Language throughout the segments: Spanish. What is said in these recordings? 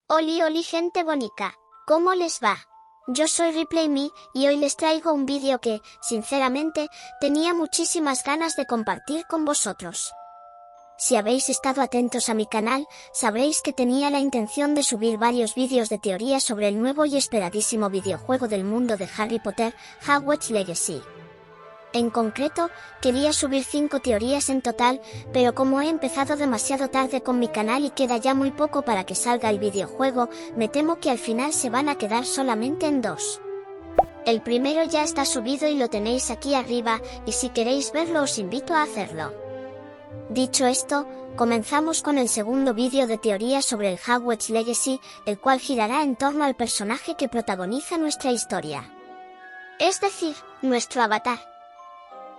Oli oli gente bonita, ¿cómo les va? Yo soy ReplayMe y hoy les traigo un vídeo que, sinceramente, tenía muchísimas ganas de compartir con vosotros. Si habéis estado atentos a mi canal, sabréis que tenía la intención de subir varios vídeos de teorías sobre el nuevo y esperadísimo videojuego del mundo de Harry Potter, Hogwarts Legacy. En concreto, quería subir 5 teorías en total, pero como he empezado demasiado tarde con mi canal y queda ya muy poco para que salga el videojuego, me temo que al final se van a quedar solamente en 2. El primero ya está subido y lo tenéis aquí arriba, y si queréis verlo os invito a hacerlo. Dicho esto, comenzamos con el segundo vídeo de teorías sobre el Hogwarts Legacy, el cual girará en torno al personaje que protagoniza nuestra historia. Es decir, nuestro avatar.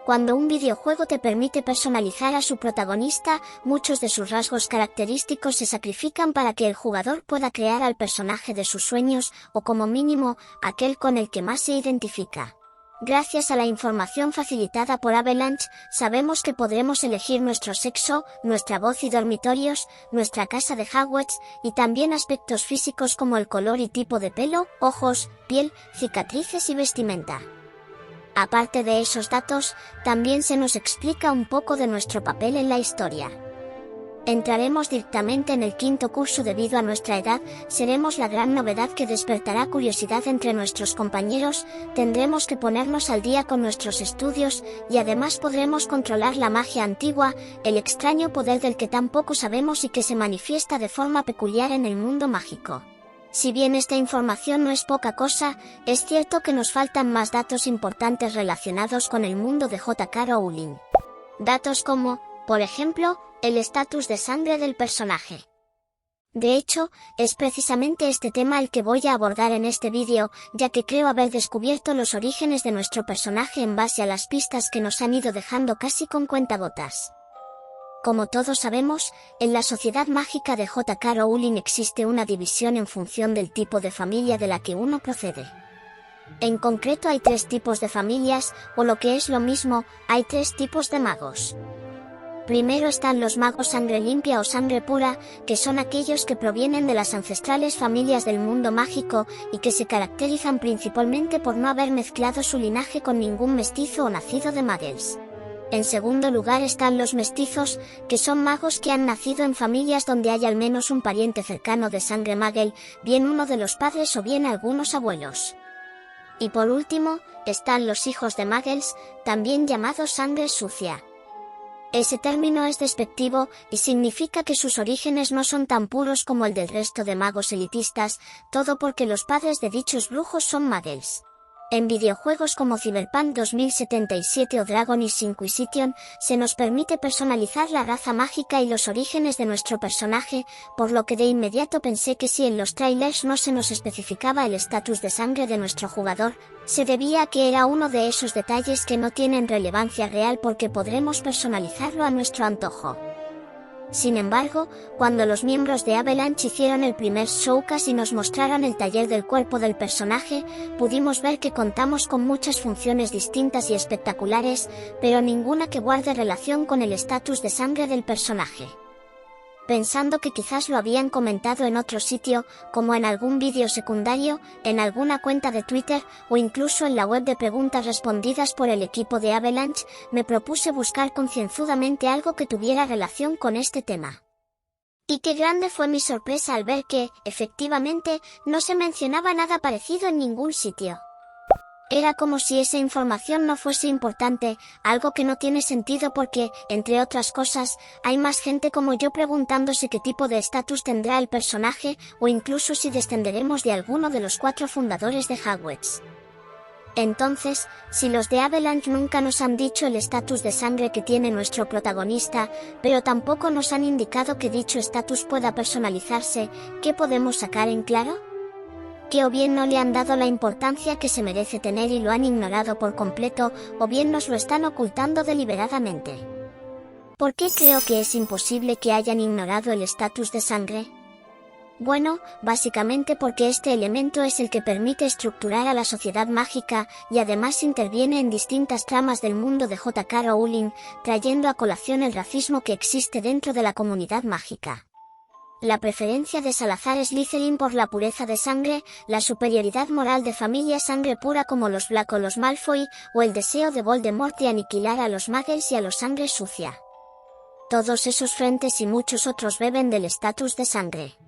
Cuando un videojuego te permite personalizar a su protagonista, muchos de sus rasgos característicos se sacrifican para que el jugador pueda crear al personaje de sus sueños, o como mínimo, aquel con el que más se identifica. Gracias a la información facilitada por Avalanche, sabemos que podremos elegir nuestro sexo, nuestra voz y dormitorios, nuestra casa de Hogwarts, y también aspectos físicos como el color y tipo de pelo, ojos, piel, cicatrices y vestimenta. Aparte de esos datos, también se nos explica un poco de nuestro papel en la historia. Entraremos directamente en el quinto curso debido a nuestra edad, seremos la gran novedad que despertará curiosidad entre nuestros compañeros, tendremos que ponernos al día con nuestros estudios, y además podremos controlar la magia antigua, el extraño poder del que tan poco sabemos y que se manifiesta de forma peculiar en el mundo mágico. Si bien esta información no es poca cosa, es cierto que nos faltan más datos importantes relacionados con el mundo de J.K. Rowling. Datos como, por ejemplo, el estatus de sangre del personaje. De hecho, es precisamente este tema el que voy a abordar en este vídeo, ya que creo haber descubierto los orígenes de nuestro personaje en base a las pistas que nos han ido dejando casi con cuentagotas. Como todos sabemos, en la sociedad mágica de J.K. Rowling existe una división en función del tipo de familia de la que uno procede. En concreto hay 3 tipos de familias, o lo que es lo mismo, hay 3 tipos de magos. Primero están los magos sangre limpia o sangre pura, que son aquellos que provienen de las ancestrales familias del mundo mágico, y que se caracterizan principalmente por no haber mezclado su linaje con ningún mestizo o nacido de muggles. En segundo lugar están los mestizos, que son magos que han nacido en familias donde hay al menos un pariente cercano de sangre muggle, bien uno de los padres o bien algunos abuelos. Y por último, están los hijos de muggles, también llamados sangre sucia. Ese término es despectivo, y significa que sus orígenes no son tan puros como el del resto de magos elitistas, todo porque los padres de dichos brujos son muggles. En videojuegos como Cyberpunk 2077 o Dragon Age Inquisition, se nos permite personalizar la raza mágica y los orígenes de nuestro personaje, por lo que de inmediato pensé que si en los trailers no se nos especificaba el estatus de sangre de nuestro jugador, se debía a que era uno de esos detalles que no tienen relevancia real porque podremos personalizarlo a nuestro antojo. Sin embargo, cuando los miembros de Avalanche hicieron el primer showcase y nos mostraron el taller del cuerpo del personaje, pudimos ver que contamos con muchas funciones distintas y espectaculares, pero ninguna que guarde relación con el estatus de sangre del personaje. Pensando que quizás lo habían comentado en otro sitio, como en algún vídeo secundario, en alguna cuenta de Twitter, o incluso en la web de preguntas respondidas por el equipo de Avalanche, me propuse buscar concienzudamente algo que tuviera relación con este tema. Y qué grande fue mi sorpresa al ver que, efectivamente, no se mencionaba nada parecido en ningún sitio. Era como si esa información no fuese importante, algo que no tiene sentido porque, entre otras cosas, hay más gente como yo preguntándose qué tipo de estatus tendrá el personaje, o incluso si descenderemos de alguno de los 4 fundadores de Hogwarts. Entonces, si los de Avalanche nunca nos han dicho el estatus de sangre que tiene nuestro protagonista, pero tampoco nos han indicado que dicho estatus pueda personalizarse, ¿qué podemos sacar en claro? Que o bien no le han dado la importancia que se merece tener y lo han ignorado por completo, o bien nos lo están ocultando deliberadamente. ¿Por qué creo que es imposible que hayan ignorado el estatus de sangre? Bueno, básicamente porque este elemento es el que permite estructurar a la sociedad mágica, y además interviene en distintas tramas del mundo de J.K. Rowling, trayendo a colación el racismo que existe dentro de la comunidad mágica. La preferencia de Salazar Slytherin por la pureza de sangre, la superioridad moral de familia sangre pura como los Black o los Malfoy, o el deseo de Voldemort de aniquilar a los Muggles y a los sangre sucia. Todos esos frentes y muchos otros beben del estatus de sangre.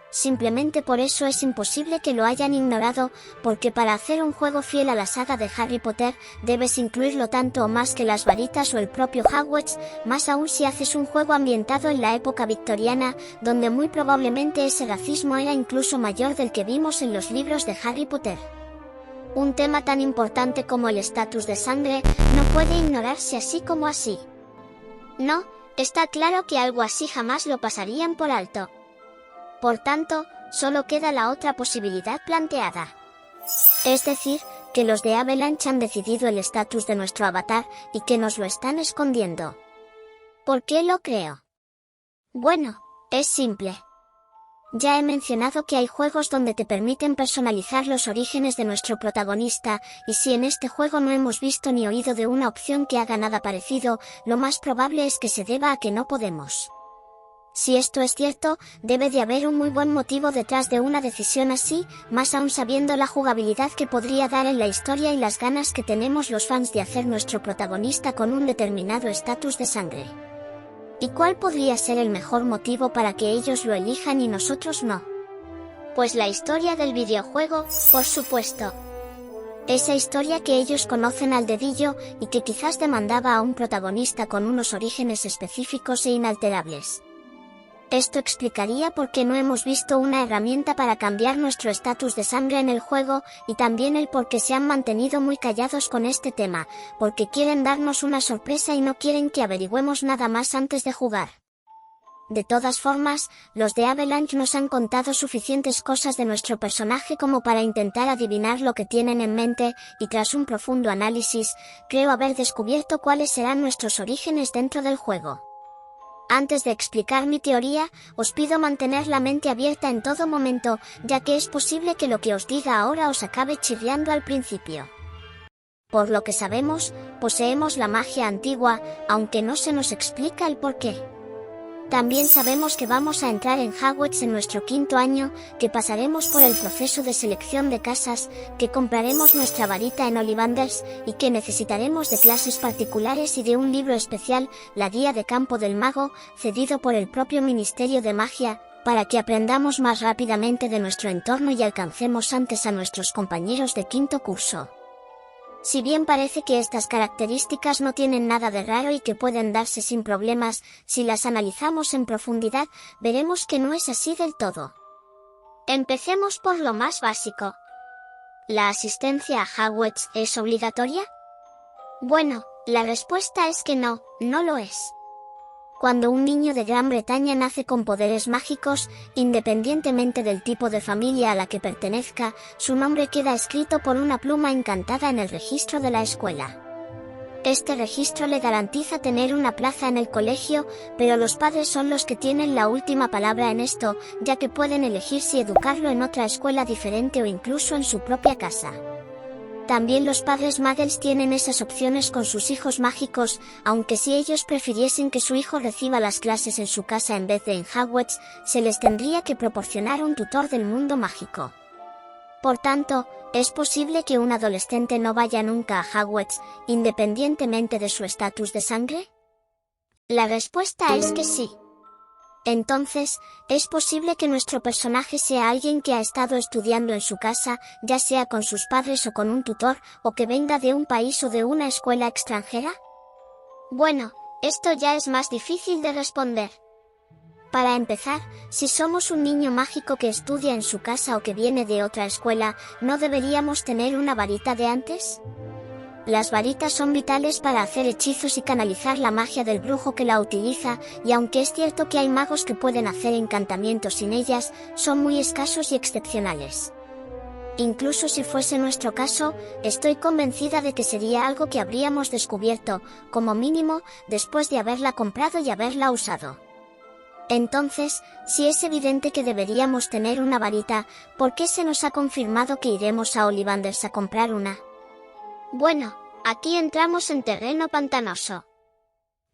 Simplemente por eso es imposible que lo hayan ignorado, porque para hacer un juego fiel a la saga de Harry Potter, debes incluirlo tanto o más que las varitas o el propio Hogwarts, más aún si haces un juego ambientado en la época victoriana, donde muy probablemente ese racismo era incluso mayor del que vimos en los libros de Harry Potter. Un tema tan importante como el estatus de sangre, no puede ignorarse así como así. No, está claro que algo así jamás lo pasarían por alto. Por tanto, solo queda la otra posibilidad planteada. Es decir, que los de Avalanche han decidido el estatus de nuestro avatar, y que nos lo están escondiendo. ¿Por qué lo creo? Bueno, es simple. Ya he mencionado que hay juegos donde te permiten personalizar los orígenes de nuestro protagonista, y si en este juego no hemos visto ni oído de una opción que haga nada parecido, lo más probable es que se deba a que no podemos. Si esto es cierto, debe de haber un muy buen motivo detrás de una decisión así, más aún sabiendo la jugabilidad que podría dar en la historia y las ganas que tenemos los fans de hacer nuestro protagonista con un determinado estatus de sangre. ¿Y cuál podría ser el mejor motivo para que ellos lo elijan y nosotros no? Pues la historia del videojuego, por supuesto. Esa historia que ellos conocen al dedillo y que quizás demandaba a un protagonista con unos orígenes específicos e inalterables. Esto explicaría por qué no hemos visto una herramienta para cambiar nuestro estatus de sangre en el juego, y también el por qué se han mantenido muy callados con este tema, porque quieren darnos una sorpresa y no quieren que averigüemos nada más antes de jugar. De todas formas, los de Avalanche nos han contado suficientes cosas de nuestro personaje como para intentar adivinar lo que tienen en mente, y tras un profundo análisis, creo haber descubierto cuáles serán nuestros orígenes dentro del juego. Antes de explicar mi teoría, os pido mantener la mente abierta en todo momento, ya que es posible que lo que os diga ahora os acabe chirriando al principio. Por lo que sabemos, poseemos la magia antigua, aunque no se nos explica el porqué. También sabemos que vamos a entrar en Hogwarts en nuestro 5º año, que pasaremos por el proceso de selección de casas, que compraremos nuestra varita en Ollivanders, y que necesitaremos de clases particulares y de un libro especial, la Guía de Campo del Mago, cedido por el propio Ministerio de Magia, para que aprendamos más rápidamente de nuestro entorno y alcancemos antes a nuestros compañeros de 5º curso. Si bien parece que estas características no tienen nada de raro y que pueden darse sin problemas, si las analizamos en profundidad, veremos que no es así del todo. Empecemos por lo más básico. ¿La asistencia a Hogwarts es obligatoria? Bueno, la respuesta es que no, no lo es. Cuando un niño de Gran Bretaña nace con poderes mágicos, independientemente del tipo de familia a la que pertenezca, su nombre queda escrito por una pluma encantada en el registro de la escuela. Este registro le garantiza tener una plaza en el colegio, pero los padres son los que tienen la última palabra en esto, ya que pueden elegir si educarlo en otra escuela diferente o incluso en su propia casa. También los padres Muggles tienen esas opciones con sus hijos mágicos, aunque si ellos prefiriesen que su hijo reciba las clases en su casa en vez de en Hogwarts, se les tendría que proporcionar un tutor del mundo mágico. Por tanto, ¿es posible que un adolescente no vaya nunca a Hogwarts, independientemente de su estatus de sangre? La respuesta es que sí. Entonces, es posible que nuestro personaje sea alguien que ha estado estudiando en su casa, ya sea con sus padres o con un tutor, o que venga de un país o de una escuela extranjera. Bueno, esto ya es más difícil de responder. Para empezar, si somos un niño mágico que estudia en su casa o que viene de otra escuela, ¿no deberíamos tener una varita de antes? Las varitas son vitales para hacer hechizos y canalizar la magia del brujo que la utiliza, y aunque es cierto que hay magos que pueden hacer encantamientos sin ellas, son muy escasos y excepcionales. Incluso si fuese nuestro caso, estoy convencida de que sería algo que habríamos descubierto, como mínimo, después de haberla comprado y haberla usado. Entonces, si es evidente que deberíamos tener una varita, ¿por qué se nos ha confirmado que iremos a Ollivanders a comprar una? Bueno, aquí entramos en terreno pantanoso.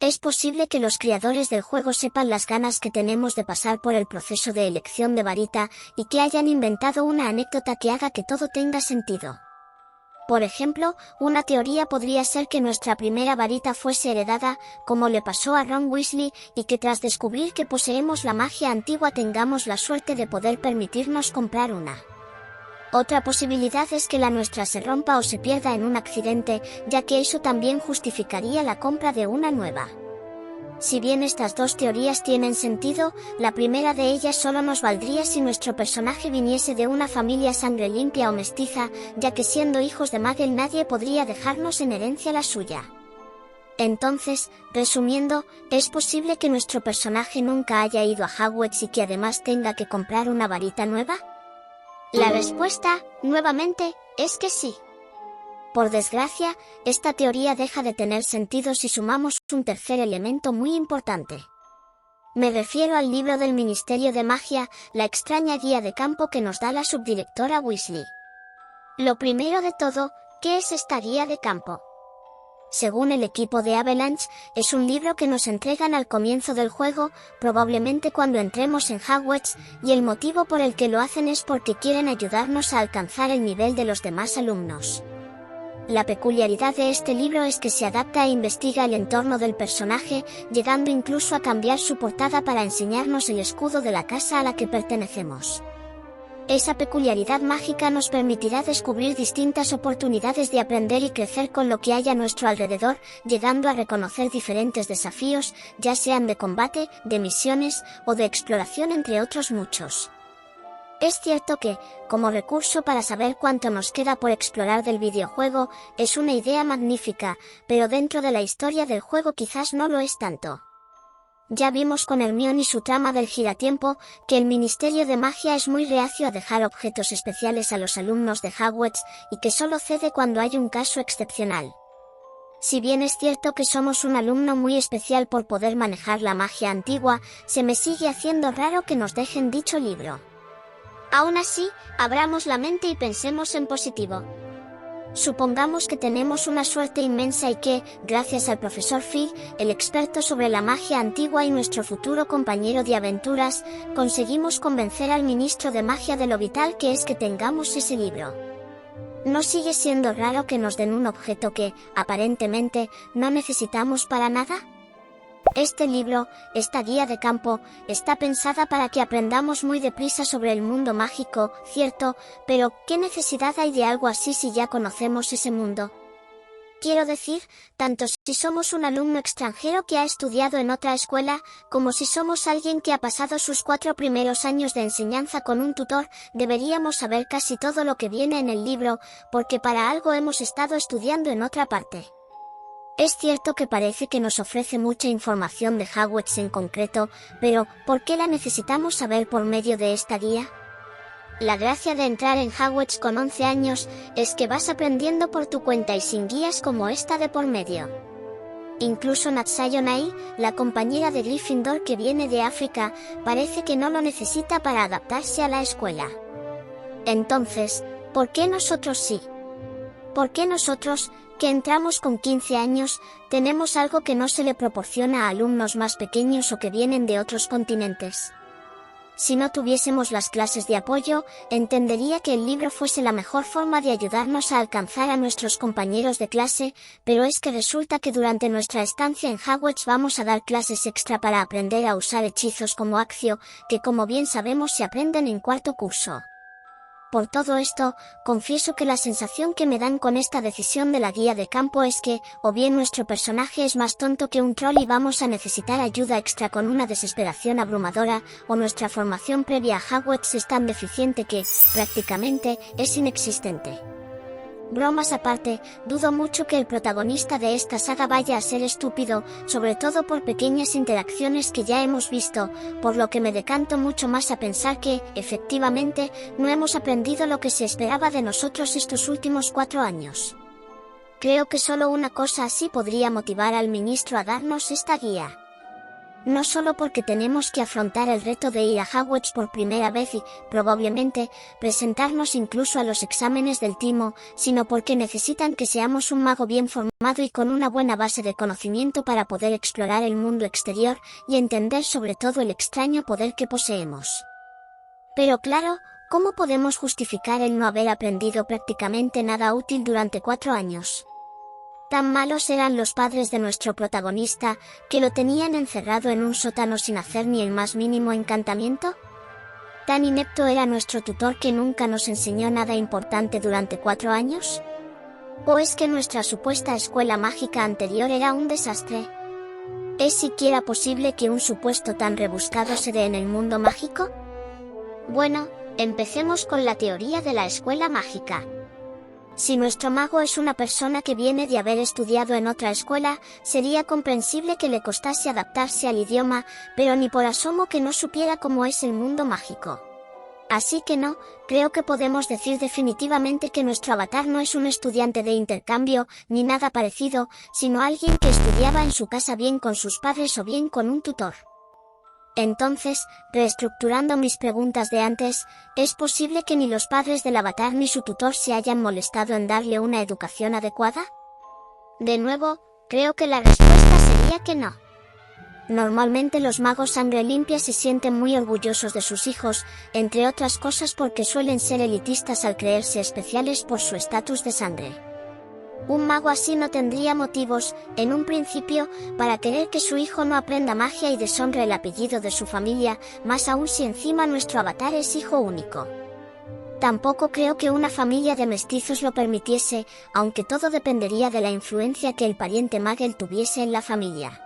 Es posible que los creadores del juego sepan las ganas que tenemos de pasar por el proceso de elección de varita y que hayan inventado una anécdota que haga que todo tenga sentido. Por ejemplo, una teoría podría ser que nuestra primera varita fuese heredada, como le pasó a Ron Weasley, y que tras descubrir que poseemos la magia antigua tengamos la suerte de poder permitirnos comprar una. Otra posibilidad es que la nuestra se rompa o se pierda en un accidente, ya que eso también justificaría la compra de una nueva. Si bien estas dos teorías tienen sentido, la primera de ellas solo nos valdría si nuestro personaje viniese de una familia sangre limpia o mestiza, ya que siendo hijos de Muggle nadie podría dejarnos en herencia la suya. Entonces, resumiendo, ¿es posible que nuestro personaje nunca haya ido a Hogwarts y que además tenga que comprar una varita nueva? La respuesta, nuevamente, es que sí. Por desgracia, esta teoría deja de tener sentido si sumamos un tercer elemento muy importante. Me refiero al libro del Ministerio de Magia, la extraña guía de campo que nos da la subdirectora Weasley. Lo primero de todo, ¿qué es esta guía de campo? Según el equipo de Avalanche, es un libro que nos entregan al comienzo del juego, probablemente cuando entremos en Hogwarts, y el motivo por el que lo hacen es porque quieren ayudarnos a alcanzar el nivel de los demás alumnos. La peculiaridad de este libro es que se adapta e investiga el entorno del personaje, llegando incluso a cambiar su portada para enseñarnos el escudo de la casa a la que pertenecemos. Esa peculiaridad mágica nos permitirá descubrir distintas oportunidades de aprender y crecer con lo que hay a nuestro alrededor, llegando a reconocer diferentes desafíos, ya sean de combate, de misiones o de exploración entre otros muchos. Es cierto que, como recurso para saber cuánto nos queda por explorar del videojuego, es una idea magnífica, pero dentro de la historia del juego quizás no lo es tanto. Ya vimos con Hermione y su trama del giratiempo, que el Ministerio de Magia es muy reacio a dejar objetos especiales a los alumnos de Hogwarts, y que solo cede cuando hay un caso excepcional. Si bien es cierto que somos un alumno muy especial por poder manejar la magia antigua, se me sigue haciendo raro que nos dejen dicho libro. Aún así, abramos la mente y pensemos en positivo. Supongamos que tenemos una suerte inmensa y que, gracias al profesor Fig, el experto sobre la magia antigua y nuestro futuro compañero de aventuras, conseguimos convencer al ministro de magia de lo vital que es que tengamos ese libro. ¿No sigue siendo raro que nos den un objeto que, aparentemente, no necesitamos para nada? Este libro, esta guía de campo, está pensada para que aprendamos muy deprisa sobre el mundo mágico, cierto, pero ¿qué necesidad hay de algo así si ya conocemos ese mundo? Quiero decir, tanto si somos un alumno extranjero que ha estudiado en otra escuela, como si somos alguien que ha pasado sus 4 primeros años de enseñanza con un tutor, deberíamos saber casi todo lo que viene en el libro, porque para algo hemos estado estudiando en otra parte. Es cierto que parece que nos ofrece mucha información de Hogwarts en concreto, pero ¿por qué la necesitamos saber por medio de esta guía? La gracia de entrar en Hogwarts con 11 años es que vas aprendiendo por tu cuenta y sin guías como esta de por medio. Incluso Natsayonai, la compañera de Gryffindor que viene de África, parece que no lo necesita para adaptarse a la escuela. Entonces, ¿por qué nosotros sí? ¿Por qué nosotros, que entramos con 15 años, tenemos algo que no se le proporciona a alumnos más pequeños o que vienen de otros continentes? Si no tuviésemos las clases de apoyo, entendería que el libro fuese la mejor forma de ayudarnos a alcanzar a nuestros compañeros de clase, pero es que resulta que durante nuestra estancia en Hogwarts vamos a dar clases extra para aprender a usar hechizos como Accio, que como bien sabemos se aprenden en 4º curso. Por todo esto, confieso que la sensación que me dan con esta decisión de la guía de campo es que, o bien nuestro personaje es más tonto que un troll y vamos a necesitar ayuda extra con una desesperación abrumadora, o nuestra formación previa a Hogwarts es tan deficiente que, prácticamente, es inexistente. Bromas aparte, dudo mucho que el protagonista de esta saga vaya a ser estúpido, sobre todo por pequeñas interacciones que ya hemos visto, por lo que me decanto mucho más a pensar que, efectivamente, no hemos aprendido lo que se esperaba de nosotros estos últimos 4 años. Creo que solo una cosa así podría motivar al ministro a darnos esta guía. No solo porque tenemos que afrontar el reto de ir a Hogwarts por primera vez y, probablemente, presentarnos incluso a los exámenes del timo, sino porque necesitan que seamos un mago bien formado y con una buena base de conocimiento para poder explorar el mundo exterior y entender sobre todo el extraño poder que poseemos. Pero claro, ¿cómo podemos justificar el no haber aprendido prácticamente nada útil durante 4 años? ¿Tan malos eran los padres de nuestro protagonista, que lo tenían encerrado en un sótano sin hacer ni el más mínimo encantamiento? ¿Tan inepto era nuestro tutor que nunca nos enseñó nada importante durante 4 años? ¿O es que nuestra supuesta escuela mágica anterior era un desastre? ¿Es siquiera posible que un supuesto tan rebuscado se dé en el mundo mágico? Bueno, empecemos con la teoría de la escuela mágica. Si nuestro mago es una persona que viene de haber estudiado en otra escuela, sería comprensible que le costase adaptarse al idioma, pero ni por asomo que no supiera cómo es el mundo mágico. Así que no, creo que podemos decir definitivamente que nuestro avatar no es un estudiante de intercambio, ni nada parecido, sino alguien que estudiaba en su casa bien con sus padres o bien con un tutor. Entonces, reestructurando mis preguntas de antes, ¿es posible que ni los padres del avatar ni su tutor se hayan molestado en darle una educación adecuada? De nuevo, creo que la respuesta sería que no. Normalmente los magos sangre limpia se sienten muy orgullosos de sus hijos, entre otras cosas porque suelen ser elitistas al creerse especiales por su estatus de sangre. Un mago así no tendría motivos, en un principio, para querer que su hijo no aprenda magia y deshonre el apellido de su familia, más aún si encima nuestro avatar es hijo único. Tampoco creo que una familia de mestizos lo permitiese, aunque todo dependería de la influencia que el pariente Muggle tuviese en la familia.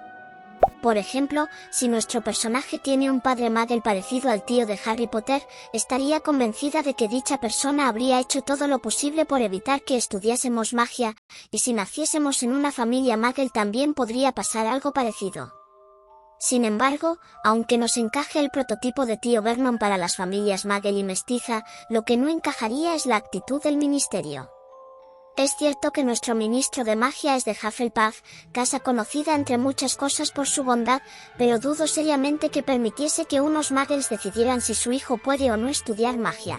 Por ejemplo, si nuestro personaje tiene un padre Muggle parecido al tío de Harry Potter, estaría convencida de que dicha persona habría hecho todo lo posible por evitar que estudiásemos magia, y si naciésemos en una familia Muggle también podría pasar algo parecido. Sin embargo, aunque nos encaje el prototipo de tío Vernon para las familias Muggle y mestiza, lo que no encajaría es la actitud del ministerio. Es cierto que nuestro ministro de magia es de Hufflepuff, casa conocida entre muchas cosas por su bondad, pero dudo seriamente que permitiese que unos muggles decidieran si su hijo puede o no estudiar magia.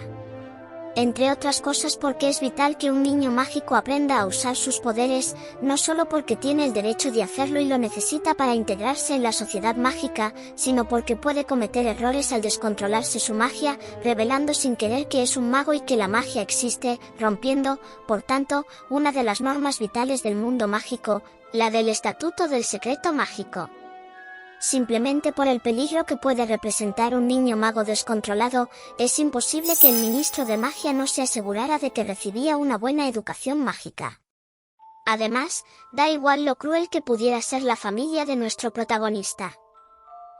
Entre otras cosas porque es vital que un niño mágico aprenda a usar sus poderes, no solo porque tiene el derecho de hacerlo y lo necesita para integrarse en la sociedad mágica, sino porque puede cometer errores al descontrolarse su magia, revelando sin querer que es un mago y que la magia existe, rompiendo, por tanto, una de las normas vitales del mundo mágico, la del Estatuto del Secreto Mágico. Simplemente por el peligro que puede representar un niño mago descontrolado, es imposible que el ministro de magia no se asegurara de que recibía una buena educación mágica. Además, da igual lo cruel que pudiera ser la familia de nuestro protagonista.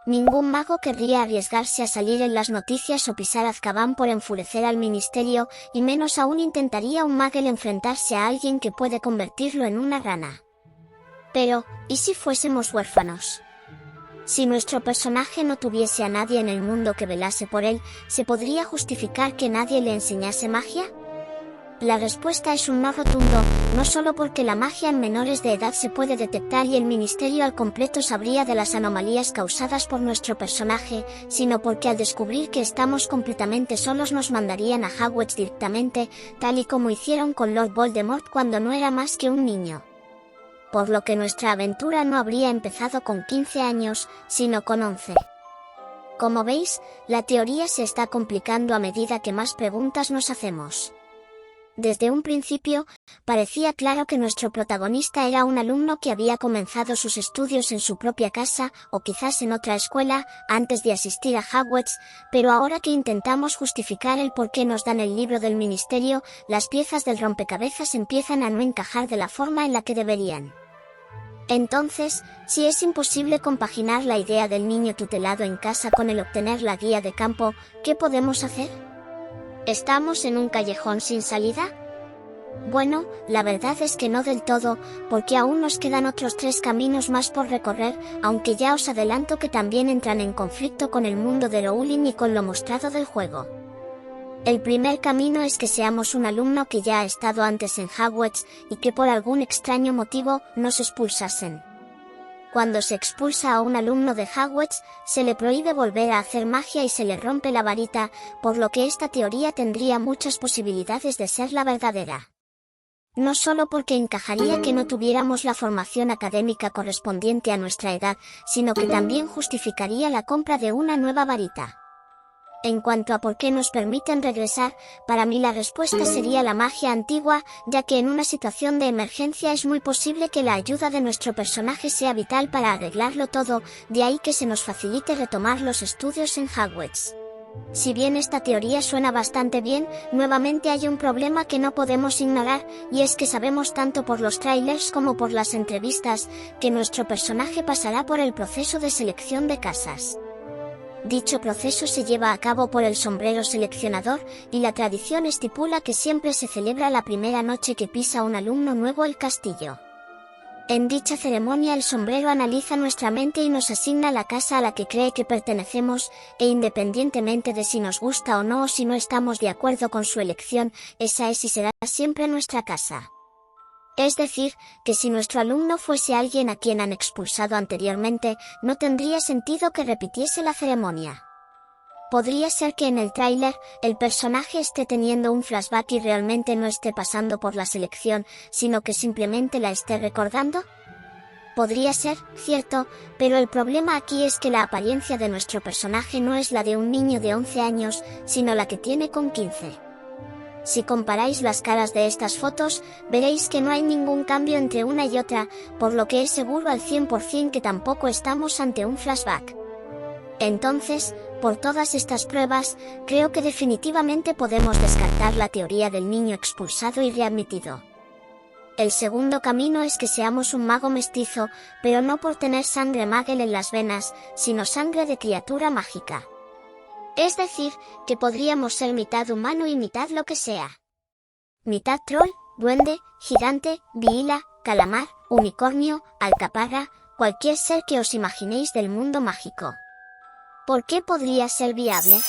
Ningún mago querría arriesgarse a salir en las noticias o pisar Azkaban por enfurecer al ministerio, y menos aún intentaría un muggle enfrentarse a alguien que puede convertirlo en una rana. Pero, ¿y si fuésemos huérfanos? Si nuestro personaje no tuviese a nadie en el mundo que velase por él, ¿se podría justificar que nadie le enseñase magia? La respuesta es un no rotundo, no solo porque la magia en menores de edad se puede detectar y el ministerio al completo sabría de las anomalías causadas por nuestro personaje, sino porque al descubrir que estamos completamente solos nos mandarían a Hogwarts directamente, tal y como hicieron con Lord Voldemort cuando no era más que un niño. Por lo que nuestra aventura no habría empezado con 15 años, sino con 11. Como veis, la teoría se está complicando a medida que más preguntas nos hacemos. Desde un principio, parecía claro que nuestro protagonista era un alumno que había comenzado sus estudios en su propia casa, o quizás en otra escuela, antes de asistir a Hogwarts, pero ahora que intentamos justificar el por qué nos dan el libro del ministerio, las piezas del rompecabezas empiezan a no encajar de la forma en la que deberían. Entonces, si es imposible compaginar la idea del niño tutelado en casa con el obtener la guía de campo, ¿qué podemos hacer? ¿Estamos en un callejón sin salida? Bueno, la verdad es que no del todo, porque aún nos quedan otros 3 caminos más por recorrer, aunque ya os adelanto que también entran en conflicto con el mundo de Rowling y con lo mostrado del juego. El primer camino es que seamos un alumno que ya ha estado antes en Hogwarts, y que por algún extraño motivo nos expulsasen. Cuando se expulsa a un alumno de Hogwarts, se le prohíbe volver a hacer magia y se le rompe la varita, por lo que esta teoría tendría muchas posibilidades de ser la verdadera. No solo porque encajaría que no tuviéramos la formación académica correspondiente a nuestra edad, sino que también justificaría la compra de una nueva varita. En cuanto a por qué nos permiten regresar, para mí la respuesta sería la magia antigua, ya que en una situación de emergencia es muy posible que la ayuda de nuestro personaje sea vital para arreglarlo todo, de ahí que se nos facilite retomar los estudios en Hogwarts. Si bien esta teoría suena bastante bien, nuevamente hay un problema que no podemos ignorar, y es que sabemos tanto por los trailers como por las entrevistas, que nuestro personaje pasará por el proceso de selección de casas. Dicho proceso se lleva a cabo por el sombrero seleccionador, y la tradición estipula que siempre se celebra la primera noche que pisa un alumno nuevo el castillo. En dicha ceremonia el sombrero analiza nuestra mente y nos asigna la casa a la que cree que pertenecemos, e independientemente de si nos gusta o no o si no estamos de acuerdo con su elección, esa es y será siempre nuestra casa. Es decir, que si nuestro alumno fuese alguien a quien han expulsado anteriormente, no tendría sentido que repitiese la ceremonia. Podría ser que en el tráiler, el personaje esté teniendo un flashback y realmente no esté pasando por la selección, sino que simplemente la esté recordando. Podría ser, cierto, pero el problema aquí es que la apariencia de nuestro personaje no es la de un niño de 11 años, sino la que tiene con 15. Si comparáis las caras de estas fotos, veréis que no hay ningún cambio entre una y otra, por lo que es seguro al 100% que tampoco estamos ante un flashback. Entonces, por todas estas pruebas, creo que definitivamente podemos descartar la teoría del niño expulsado y readmitido. El segundo camino es que seamos un mago mestizo, pero no por tener sangre Muggle en las venas, sino sangre de criatura mágica. Es decir, que podríamos ser mitad humano y mitad lo que sea. Mitad troll, duende, gigante, viila, calamar, unicornio, alcaparra, cualquier ser que os imaginéis del mundo mágico. ¿Por qué podría ser viable?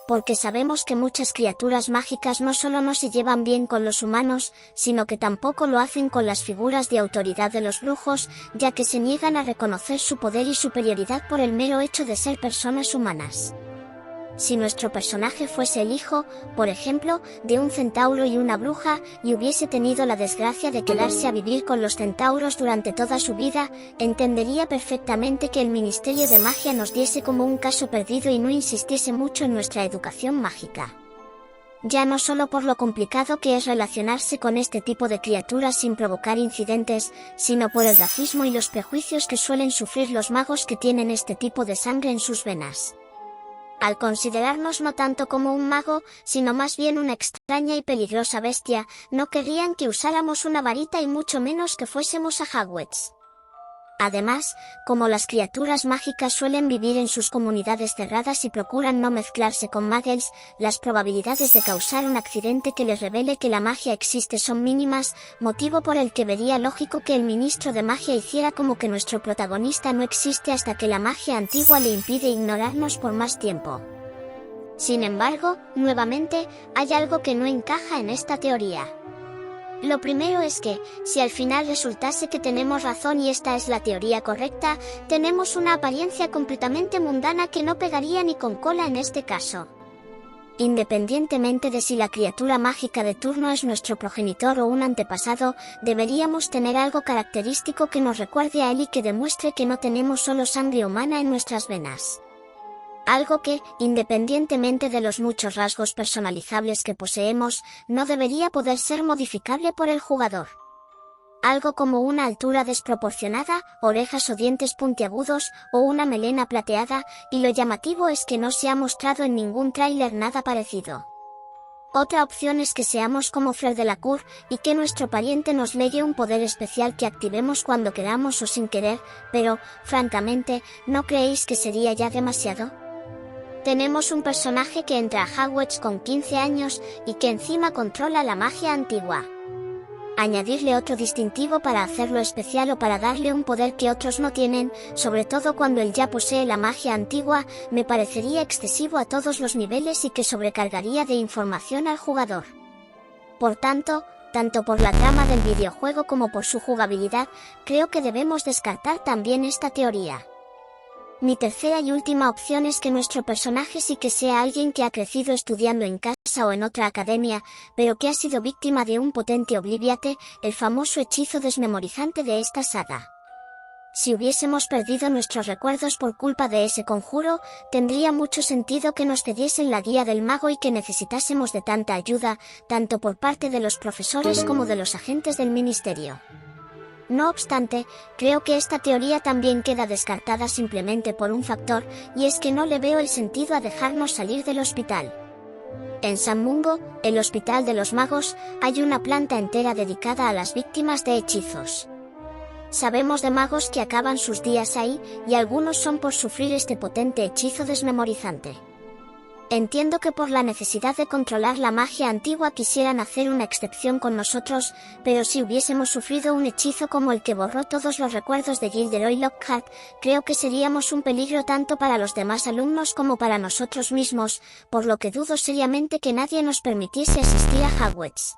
Porque sabemos que muchas criaturas mágicas no solo no se llevan bien con los humanos, sino que tampoco lo hacen con las figuras de autoridad de los brujos, ya que se niegan a reconocer su poder y superioridad por el mero hecho de ser personas humanas. Si nuestro personaje fuese el hijo, por ejemplo, de un centauro y una bruja, y hubiese tenido la desgracia de quedarse a vivir con los centauros durante toda su vida, entendería perfectamente que el Ministerio de Magia nos diese como un caso perdido y no insistiese mucho en nuestra educación mágica. Ya no solo por lo complicado que es relacionarse con este tipo de criaturas sin provocar incidentes, sino por el racismo y los prejuicios que suelen sufrir los magos que tienen este tipo de sangre en sus venas. Al considerarnos no tanto como un mago, sino más bien una extraña y peligrosa bestia, no querrían que usáramos una varita y mucho menos que fuésemos a Hogwarts. Además, como las criaturas mágicas suelen vivir en sus comunidades cerradas y procuran no mezclarse con muggles, las probabilidades de causar un accidente que les revele que la magia existe son mínimas, motivo por el que vería lógico que el ministro de magia hiciera como que nuestro protagonista no existe hasta que la magia antigua le impide ignorarnos por más tiempo. Sin embargo, nuevamente, hay algo que no encaja en esta teoría. Lo primero es que, si al final resultase que tenemos razón y esta es la teoría correcta, tenemos una apariencia completamente mundana que no pegaría ni con cola en este caso. Independientemente de si la criatura mágica de turno es nuestro progenitor o un antepasado, deberíamos tener algo característico que nos recuerde a él y que demuestre que no tenemos solo sangre humana en nuestras venas. Algo que, independientemente de los muchos rasgos personalizables que poseemos, no debería poder ser modificable por el jugador. Algo como una altura desproporcionada, orejas o dientes puntiagudos, o una melena plateada, y lo llamativo es que no se ha mostrado en ningún tráiler nada parecido. Otra opción es que seamos como Fleur Delacour, y que nuestro pariente nos legue un poder especial que activemos cuando queramos o sin querer, pero, francamente, ¿no creéis que sería ya demasiado? Tenemos un personaje que entra a Hogwarts con 15 años, y que encima controla la magia antigua. Añadirle otro distintivo para hacerlo especial o para darle un poder que otros no tienen, sobre todo cuando él ya posee la magia antigua, me parecería excesivo a todos los niveles y que sobrecargaría de información al jugador. Por tanto, tanto por la trama del videojuego como por su jugabilidad, creo que debemos descartar también esta teoría. Mi tercera y última opción es que nuestro personaje sí que sea alguien que ha crecido estudiando en casa o en otra academia, pero que ha sido víctima de un potente Obliviate, el famoso hechizo desmemorizante de esta saga. Si hubiésemos perdido nuestros recuerdos por culpa de ese conjuro, tendría mucho sentido que nos cediesen la guía del mago y que necesitásemos de tanta ayuda, tanto por parte de los profesores como de los agentes del ministerio. No obstante, creo que esta teoría también queda descartada simplemente por un factor, y es que no le veo el sentido a dejarnos salir del hospital. En San Mungo, el hospital de los magos, hay una planta entera dedicada a las víctimas de hechizos. Sabemos de magos que acaban sus días ahí, y algunos son por sufrir este potente hechizo desmemorizante. Entiendo que por la necesidad de controlar la magia antigua quisieran hacer una excepción con nosotros, pero si hubiésemos sufrido un hechizo como el que borró todos los recuerdos de Gilderoy Lockhart, creo que seríamos un peligro tanto para los demás alumnos como para nosotros mismos, por lo que dudo seriamente que nadie nos permitiese asistir a Hogwarts.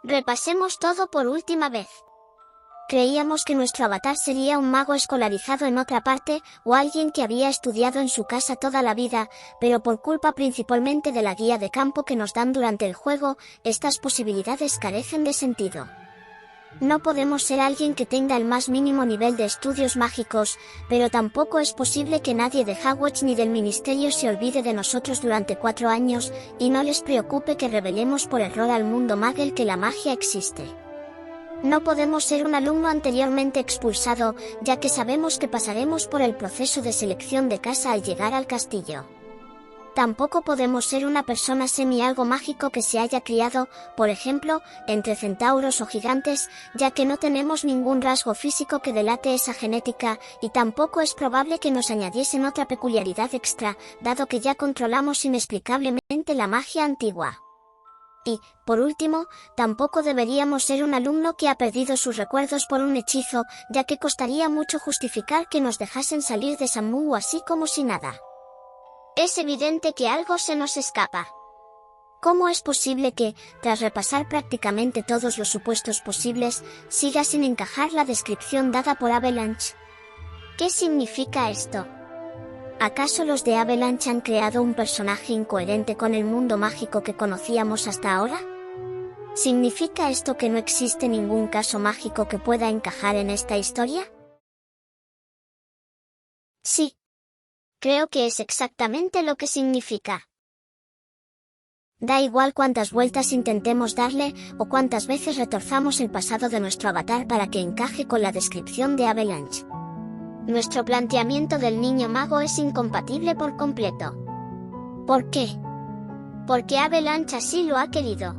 Repasemos todo por última vez. Creíamos que nuestro avatar sería un mago escolarizado en otra parte, o alguien que había estudiado en su casa toda la vida, pero por culpa principalmente de la guía de campo que nos dan durante el juego, estas posibilidades carecen de sentido. No podemos ser alguien que tenga el más mínimo nivel de estudios mágicos, pero tampoco es posible que nadie de Hogwarts ni del ministerio se olvide de nosotros durante 4 años, y no les preocupe que revelemos por error al mundo Muggle que la magia existe. No podemos ser un alumno anteriormente expulsado, ya que sabemos que pasaremos por el proceso de selección de casa al llegar al castillo. Tampoco podemos ser una persona semi-algo mágico que se haya criado, por ejemplo, entre centauros o gigantes, ya que no tenemos ningún rasgo físico que delate esa genética, y tampoco es probable que nos añadiesen otra peculiaridad extra, dado que ya controlamos inexplicablemente la magia antigua. Y, por último, tampoco deberíamos ser un alumno que ha perdido sus recuerdos por un hechizo, ya que costaría mucho justificar que nos dejasen salir de San Mungo así como si nada. Es evidente que algo se nos escapa. ¿Cómo es posible que, tras repasar prácticamente todos los supuestos posibles, siga sin encajar la descripción dada por Avalanche? ¿Qué significa esto? ¿Acaso los de Avalanche han creado un personaje incoherente con el mundo mágico que conocíamos hasta ahora? ¿Significa esto que no existe ningún caso mágico que pueda encajar en esta historia? Sí. Creo que es exactamente lo que significa. Da igual cuántas vueltas intentemos darle, o cuántas veces retorzamos el pasado de nuestro avatar para que encaje con la descripción de Avalanche. Nuestro planteamiento del niño mago es incompatible por completo. ¿Por qué? Porque Avalanche así lo ha querido.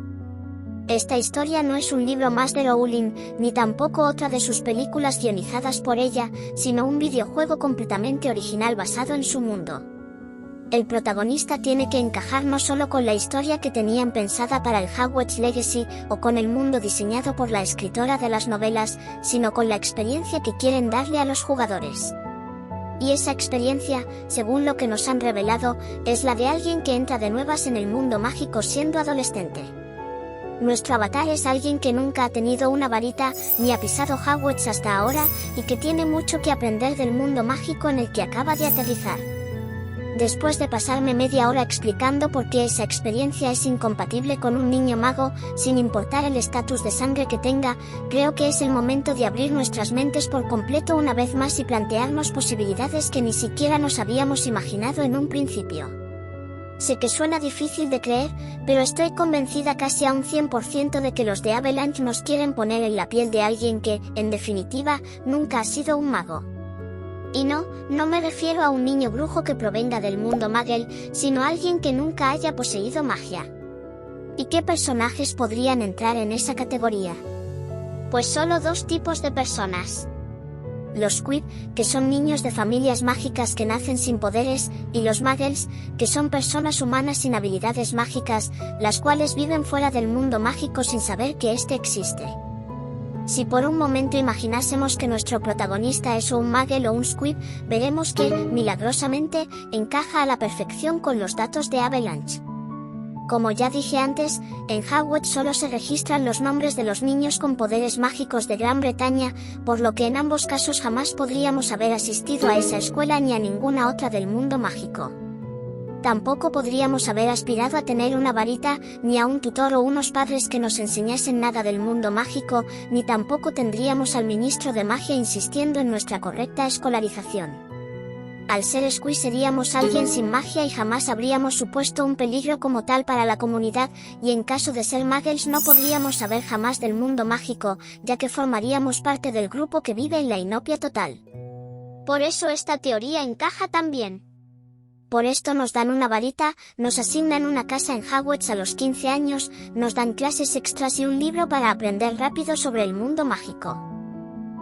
Esta historia no es un libro más de Rowling, ni tampoco otra de sus películas guionizadas por ella, sino un videojuego completamente original basado en su mundo. El protagonista tiene que encajar no solo con la historia que tenían pensada para el Hogwarts Legacy, o con el mundo diseñado por la escritora de las novelas, sino con la experiencia que quieren darle a los jugadores. Y esa experiencia, según lo que nos han revelado, es la de alguien que entra de nuevas en el mundo mágico siendo adolescente. Nuestro avatar es alguien que nunca ha tenido una varita, ni ha pisado Hogwarts hasta ahora, y que tiene mucho que aprender del mundo mágico en el que acaba de aterrizar. Después de pasarme media hora explicando por qué esa experiencia es incompatible con un niño mago, sin importar el estatus de sangre que tenga, creo que es el momento de abrir nuestras mentes por completo una vez más y plantearnos posibilidades que ni siquiera nos habíamos imaginado en un principio. Sé que suena difícil de creer, pero estoy convencida casi a un 100% de que los de Avalanche nos quieren poner en la piel de alguien que, en definitiva, nunca ha sido un mago. Y no me refiero a un niño brujo que provenga del mundo Muggle, sino a alguien que nunca haya poseído magia. ¿Y qué personajes podrían entrar en esa categoría? Pues solo 2 tipos de personas. Los Quib, que son niños de familias mágicas que nacen sin poderes, y los Muggles, que son personas humanas sin habilidades mágicas, las cuales viven fuera del mundo mágico sin saber que éste existe. Si por un momento imaginásemos que nuestro protagonista es un Muggle o un Squib, veremos que, milagrosamente, encaja a la perfección con los datos de Avalanche. Como ya dije antes, en Hogwarts solo se registran los nombres de los niños con poderes mágicos de Gran Bretaña, por lo que en ambos casos jamás podríamos haber asistido a esa escuela ni a ninguna otra del mundo mágico. Tampoco podríamos haber aspirado a tener una varita, ni a un tutor o unos padres que nos enseñasen nada del mundo mágico, ni tampoco tendríamos al ministro de magia insistiendo en nuestra correcta escolarización. Al ser Squee seríamos alguien sin magia y jamás habríamos supuesto un peligro como tal para la comunidad, y en caso de ser muggles no podríamos saber jamás del mundo mágico, ya que formaríamos parte del grupo que vive en la inopia total. Por eso esta teoría encaja tan bien. Por esto nos dan una varita, nos asignan una casa en Hogwarts a los 15 años, nos dan clases extras y un libro para aprender rápido sobre el mundo mágico.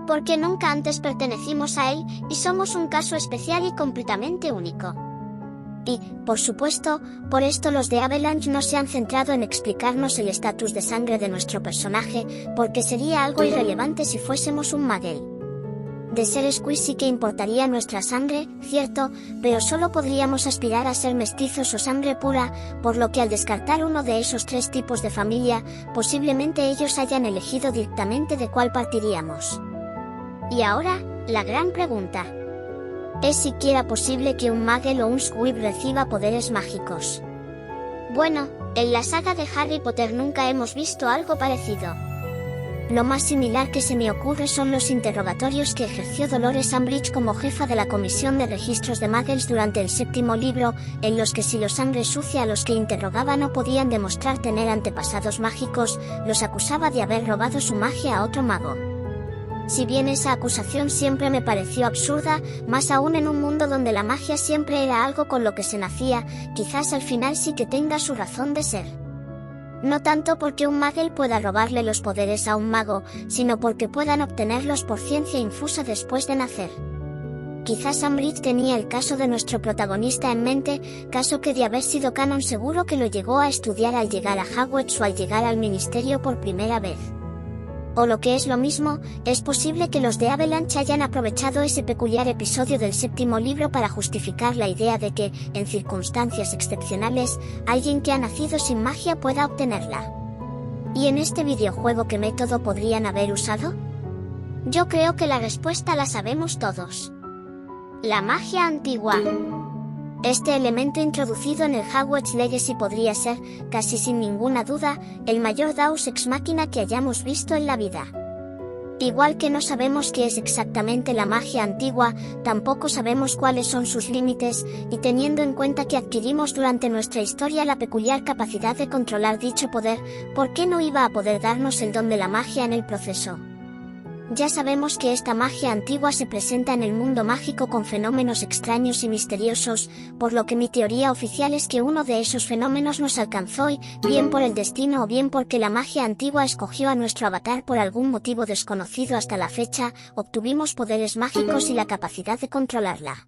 Porque nunca antes pertenecimos a él, y somos un caso especial y completamente único. Y, por supuesto, por esto los de Avalanche no se han centrado en explicarnos el estatus de sangre de nuestro personaje, porque sería algo irrelevante si fuésemos un muggle. De ser Squee sí que importaría nuestra sangre, cierto, pero solo podríamos aspirar a ser mestizos o sangre pura, por lo que al descartar uno de esos tres tipos de familia, posiblemente ellos hayan elegido directamente de cuál partiríamos. Y ahora, la gran pregunta. ¿Es siquiera posible que un muggle o un squib reciba poderes mágicos? Bueno, en la saga de Harry Potter nunca hemos visto algo parecido. Lo más similar que se me ocurre son los interrogatorios que ejerció Dolores Umbridge como jefa de la Comisión de Registros de Muggles durante el 7º libro, en los que si los sangre sucia a los que interrogaba no podían demostrar tener antepasados mágicos, los acusaba de haber robado su magia a otro mago. Si bien esa acusación siempre me pareció absurda, más aún en un mundo donde la magia siempre era algo con lo que se nacía, quizás al final sí que tenga su razón de ser. No tanto porque un muggle pueda robarle los poderes a un mago, sino porque puedan obtenerlos por ciencia infusa después de nacer. Quizás Umbridge tenía el caso de nuestro protagonista en mente, caso que de haber sido canon seguro que lo llegó a estudiar al llegar a Hogwarts o al llegar al ministerio por primera vez. O lo que es lo mismo, es posible que los de Avalanche hayan aprovechado ese peculiar episodio del 7º libro para justificar la idea de que, en circunstancias excepcionales, alguien que ha nacido sin magia pueda obtenerla. ¿Y en este videojuego qué método podrían haber usado? Yo creo que la respuesta la sabemos todos. La magia antigua. Este elemento introducido en el Hogwarts Legacy podría ser, casi sin ninguna duda, el mayor Deus Ex Machina que hayamos visto en la vida. Igual que no sabemos qué es exactamente la magia antigua, tampoco sabemos cuáles son sus límites, y teniendo en cuenta que adquirimos durante nuestra historia la peculiar capacidad de controlar dicho poder, ¿por qué no iba a poder darnos el don de la magia en el proceso? Ya sabemos que esta magia antigua se presenta en el mundo mágico con fenómenos extraños y misteriosos, por lo que mi teoría oficial es que uno de esos fenómenos nos alcanzó y, bien por el destino o bien porque la magia antigua escogió a nuestro avatar por algún motivo desconocido hasta la fecha, obtuvimos poderes mágicos y la capacidad de controlarla.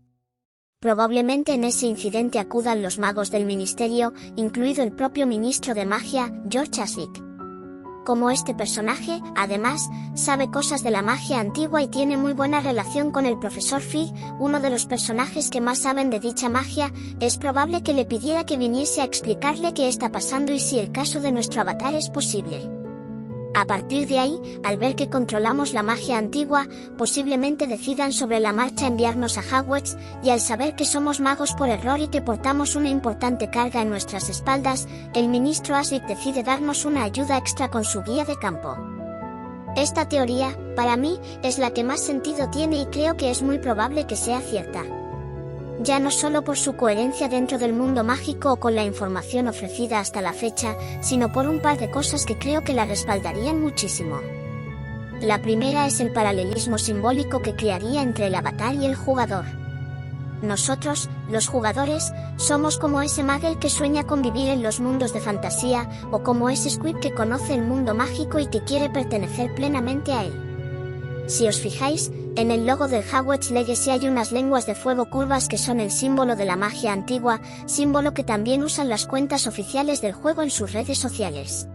Probablemente en ese incidente acudan los magos del ministerio, incluido el propio ministro de magia, George Aswick. Como este personaje, además, sabe cosas de la magia antigua y tiene muy buena relación con el profesor Fig, uno de los personajes que más saben de dicha magia, es probable que le pidiera que viniese a explicarle qué está pasando y si el caso de nuestro avatar es posible. A partir de ahí, al ver que controlamos la magia antigua, posiblemente decidan sobre la marcha enviarnos a Hogwarts, y al saber que somos magos por error y que portamos una importante carga en nuestras espaldas, el ministro Aswick decide darnos una ayuda extra con su guía de campo. Esta teoría, para mí, es la que más sentido tiene y creo que es muy probable que sea cierta. Ya no solo por su coherencia dentro del mundo mágico o con la información ofrecida hasta la fecha, sino por un par de cosas que creo que la respaldarían muchísimo. La primera es el paralelismo simbólico que crearía entre el avatar y el jugador. Nosotros, los jugadores, somos como ese muggle que sueña con vivir en los mundos de fantasía, o como ese squib que conoce el mundo mágico y que quiere pertenecer plenamente a él. Si os fijáis, en el logo del Hogwarts Legacy hay unas lenguas de fuego curvas que son el símbolo de la magia antigua, símbolo que también usan las cuentas oficiales del juego en sus redes sociales.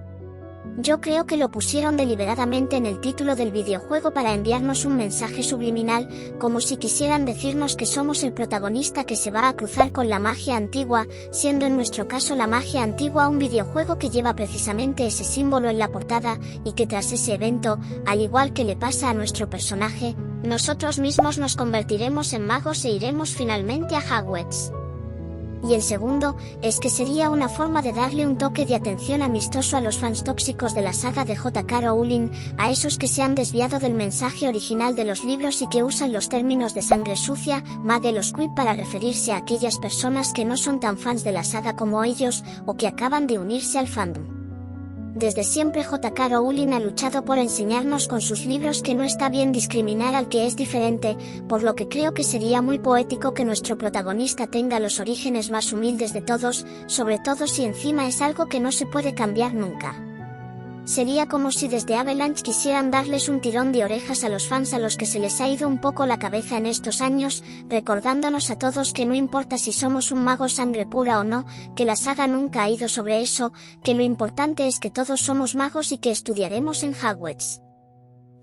Yo creo que lo pusieron deliberadamente en el título del videojuego para enviarnos un mensaje subliminal, como si quisieran decirnos que somos el protagonista que se va a cruzar con la magia antigua, siendo en nuestro caso la magia antigua un videojuego que lleva precisamente ese símbolo en la portada, y que tras ese evento, al igual que le pasa a nuestro personaje, nosotros mismos nos convertiremos en magos e iremos finalmente a Hogwarts. Y el segundo, es que sería una forma de darle un toque de atención amistoso a los fans tóxicos de la saga de J.K. Rowling, a esos que se han desviado del mensaje original de los libros y que usan los términos de sangre sucia, Muggle o Squib para referirse a aquellas personas que no son tan fans de la saga como ellos, o que acaban de unirse al fandom. Desde siempre J.K. Rowling ha luchado por enseñarnos con sus libros que no está bien discriminar al que es diferente, por lo que creo que sería muy poético que nuestro protagonista tenga los orígenes más humildes de todos, sobre todo si encima es algo que no se puede cambiar nunca. Sería como si desde Avalanche quisieran darles un tirón de orejas a los fans a los que se les ha ido un poco la cabeza en estos años, recordándonos a todos que no importa si somos un mago sangre pura o no, que la saga nunca ha ido sobre eso, que lo importante es que todos somos magos y que estudiaremos en Hogwarts.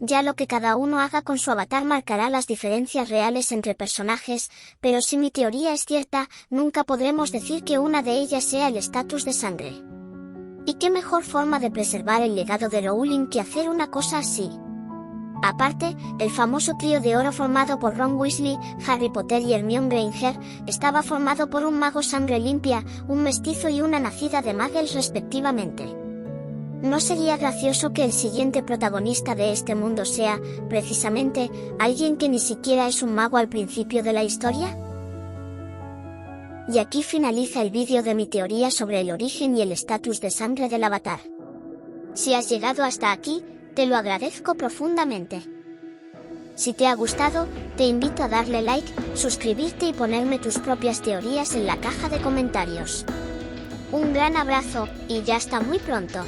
Ya lo que cada uno haga con su avatar marcará las diferencias reales entre personajes, pero si mi teoría es cierta, nunca podremos decir que una de ellas sea el estatus de sangre. ¿Y qué mejor forma de preservar el legado de Rowling que hacer una cosa así? Aparte, el famoso trío de oro formado por Ron Weasley, Harry Potter y Hermione Granger, estaba formado por un mago sangre limpia, un mestizo y una nacida de muggles respectivamente. ¿No sería gracioso que el siguiente protagonista de este mundo sea, precisamente, alguien que ni siquiera es un mago al principio de la historia? Y aquí finaliza el vídeo de mi teoría sobre el origen y el estatus de sangre del avatar. Si has llegado hasta aquí, te lo agradezco profundamente. Si te ha gustado, te invito a darle like, suscribirte y ponerme tus propias teorías en la caja de comentarios. Un gran abrazo, y ya hasta muy pronto.